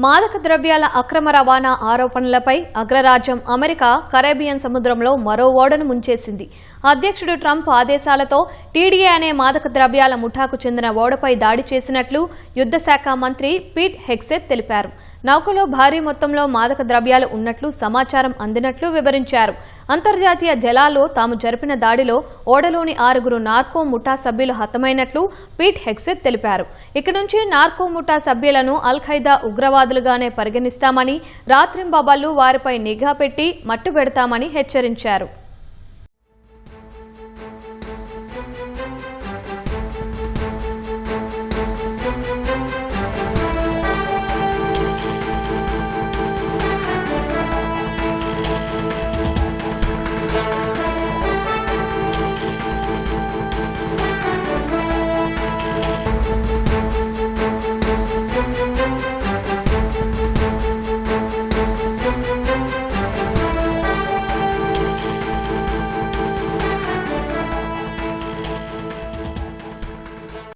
మాదక ద్రవ్యాల అక్రమ రవాణా ఆరోపణలపై అగ్రరాజ్యం అమెరికా కరేబియన్ సముద్రంలో మరో ఓడను ముంచేసింది. అధ్యక్షుడు ట్రంప్ ఆదేశాలతో టీడీఏ అనే మాదక ద్రవ్యాల ముఠాకు చెందిన ఓడపై దాడి చేసినట్లు యుద్ధ శాఖ మంత్రి పీట్ హెగ్సెత్ తెలిపారు. నౌకలో భారీ మొత్తంలో మాదక ద్రవ్యాలు ఉన్నట్లు సమాచారం అందినట్లు వివరించారు. అంతర్జాతీయ జలాల్లో తాము జరిపిన దాడిలో ఓడలోని 6 నార్కో ముఠా సభ్యులు హతమైనట్లు పీట్ హెగ్సెత్ తెలిపారు. ఇక నుంచి నార్కో ముఠా సభ్యులను అల్ ఖైదా ఉగ్రవాదులుగానే పరిగణిస్తామని, రాత్రింబవళ్లు వారిపై నిఘా పెట్టి మట్టుబెడతామని హెచ్చరించారు.